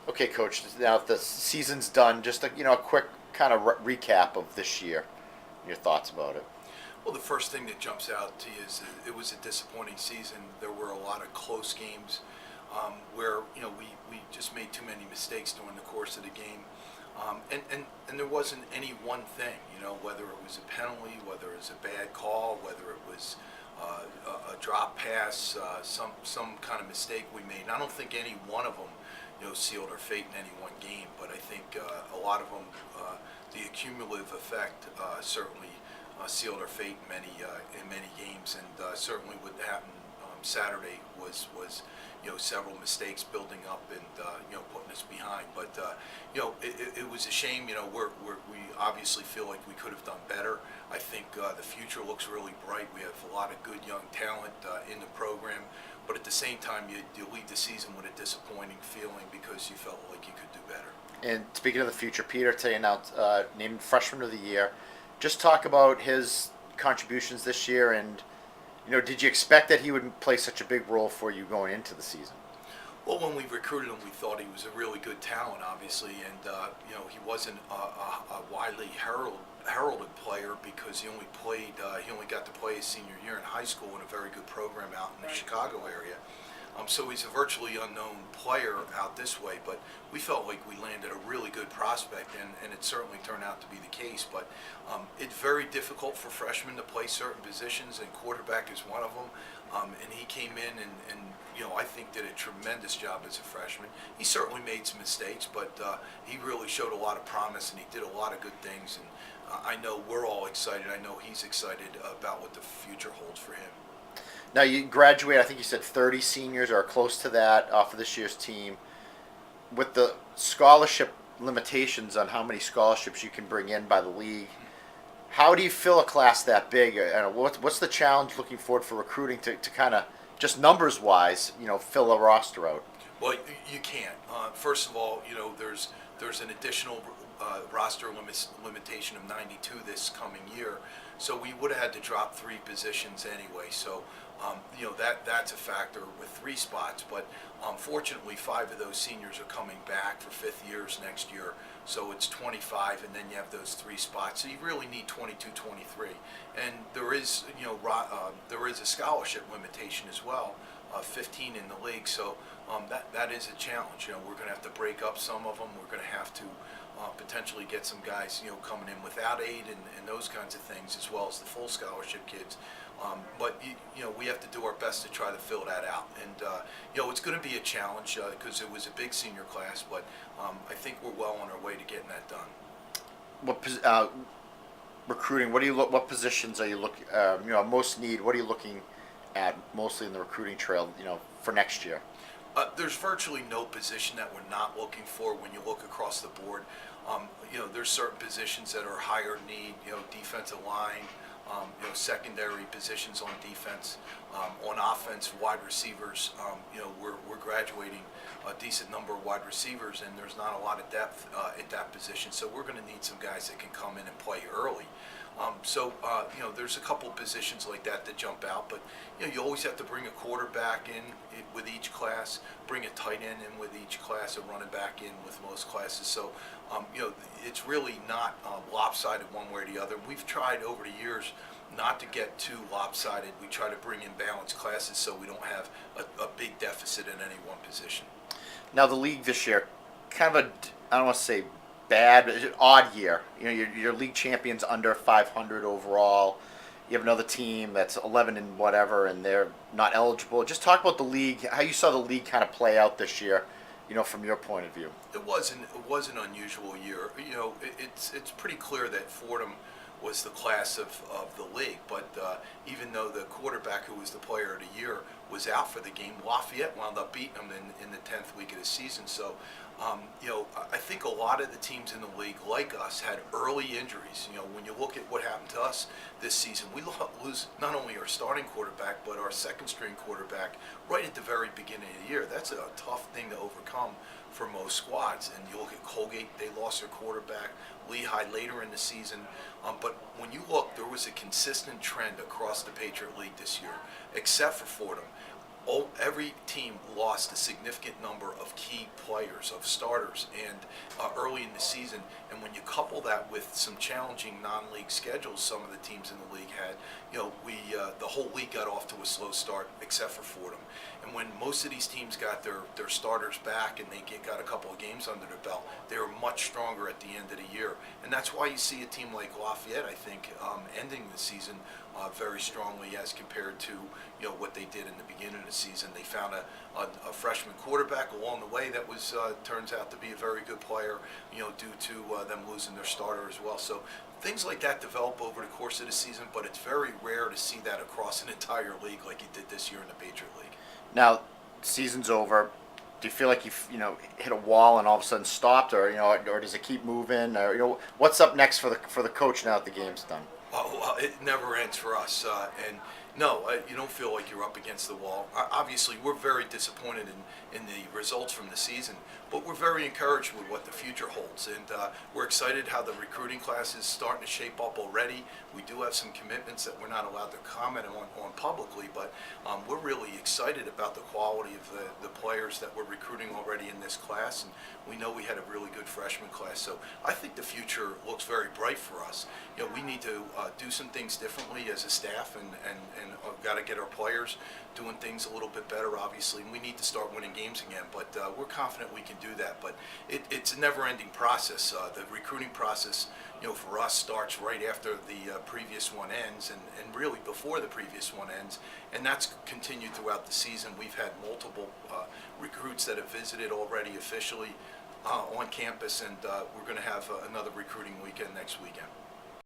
Okay, Coach. Now that the season's done, just a quick kind of recap of this year. Your thoughts about it. Well, the first thing that jumps out to you is that it was a disappointing season. There were a lot of close games where we just made too many mistakes during the course of the game, and there wasn't any one thing. Whether it was a penalty, whether it was a bad call, whether it was a drop pass, some kind of mistake we made. And I don't think any one of them sealed our fate in any one game, but I think a lot of them, the accumulative effect certainly sealed our fate in many games, and certainly what happened Saturday was several mistakes building up and putting us behind. But it was a shame. We obviously feel like we could have done better. I think the future looks really bright. We have a lot of good young talent in the program, but at the same time, you leave the season with a disappointing feeling because you felt like you could do better. And speaking of the future, Peter today announced named Freshman of the Year. Just talk about his contributions this year, and did you expect that he would play such a big role for you going into the season? Well, when we recruited him, we thought he was a really good talent, obviously, and he wasn't a widely heralded player because he only got to play his senior year in high school in a very good program out in the Chicago area. So he's a virtually unknown player out this way, but we felt like we landed a really good prospect, and it certainly turned out to be the case. But it's very difficult for freshmen to play certain positions, and quarterback is one of them. And he came in and I think did a tremendous job as a freshman. He certainly made some mistakes, but he really showed a lot of promise, and he did a lot of good things. And I know we're all excited. I know he's excited about what the future holds for him. Now you graduate. I think you said 30 seniors or close to that off of this year's team. With the scholarship limitations on how many scholarships you can bring in by the league, how do you fill a class that big? What's the challenge looking forward for recruiting to kind of just numbers wise, fill a roster out? Well, you can't. First of all, there's an additional roster limitation of 92 this coming year, so we would have had to drop 3 positions anyway. So that's a factor with 3 spots. But fortunately, 5 of those seniors are coming back for 5th years next year. So it's 25, and then you have those 3 spots. So you really need 22, 23. And there is, there is a scholarship limitation as well, 15 in the league. So that is a challenge. We're going to have to break up some of them. We're going to have to potentially get some guys, coming in without aid and those kinds of things, as well as the full scholarship kids. But we have to do our best to try to fill that out, and it's going to be a challenge because it was a big senior class. But I think we're well on our way to getting that done. Recruiting? What positions are you looking? Most need. What are you looking at mostly in the recruiting trail? For next year. There's virtually no position that we're not looking for when you look across the board. There's certain positions that are higher need. Defensive line. Secondary positions on defense, on offense, wide receivers. We're graduating a decent number of wide receivers, and there's not a lot of depth at that position. So we're going to need some guys that can come in and play early. There's a couple positions like that jump out, but you always have to bring a quarterback in with each class, bring a tight end in with each class, a running back in with most classes. So it's really not lopsided one way or the other. We've tried over the years not to get too lopsided. We try to bring in balanced classes so we don't have a big deficit in any one position. Now the league this year, kind of I don't want to say bad, but it's an odd year. Your league champions under 500 overall. You have another team that's 11 and whatever, and they're not eligible. Just talk about the league, how you saw the league kind of play out this year, from your point of view. It was an unusual year. It's pretty clear that Fordham was the class of the league, but even though the quarterback, who was the player of the year, was out for the game, Lafayette wound up beating them in the 10th week of the season. So I think a lot of the teams in the league, like us, had early injuries. When you look at what happened to us this season, we lose not only our starting quarterback, but our second string quarterback right at the very beginning of the year. That's a tough thing to overcome for most squads. And you look at Colgate, they lost their quarterback. Lehigh later in the season. But when you look, there was a consistent trend across the Patriot League this year, except for Fordham. every team lost a significant number of key players, of starters, and early in the season. And when you couple that with some challenging non-league schedules, some of the teams in the league had, we the whole league got off to a slow start, except for Fordham. And when most of these teams got their starters back and they got a couple of games under their belt, they were much stronger at the end of the year. And that's why you see a team like Lafayette, I think, ending the season very strongly as compared to what they did in the beginning of the season. They found a freshman quarterback along the way that was turns out to be a very good player, due to them losing their starter as well. So things like that develop over the course of the season, but it's very rare to see that across an entire league like you did this year in the Patriot League. Now, season's over. Do you feel like you've hit a wall and all of a sudden stopped, or or does it keep moving, or what's up next for the coach now that the game's done? Well, it never ends for us, and no, you don't feel like you're up against the wall. Obviously, we're very disappointed in the results from the season, but we're very encouraged with what the future holds, and we're excited how the recruiting class is starting to shape up already. We do have some commitments that we're not allowed to comment on publicly, but we're really excited about the quality of the players that we're recruiting already in this class, and we know we had a really good freshman class. So I think the future looks very bright for us. We need to do some things differently as a staff, and got to get our players doing things a little bit better, obviously. We need to start winning games again, but we're confident we can do that. But it's a never-ending process. The recruiting process, for us starts right after the previous one ends, and really before the previous one ends, and that's continued throughout the season. We've had multiple recruits that have visited already officially on campus, and we're going to have another recruiting weekend next weekend.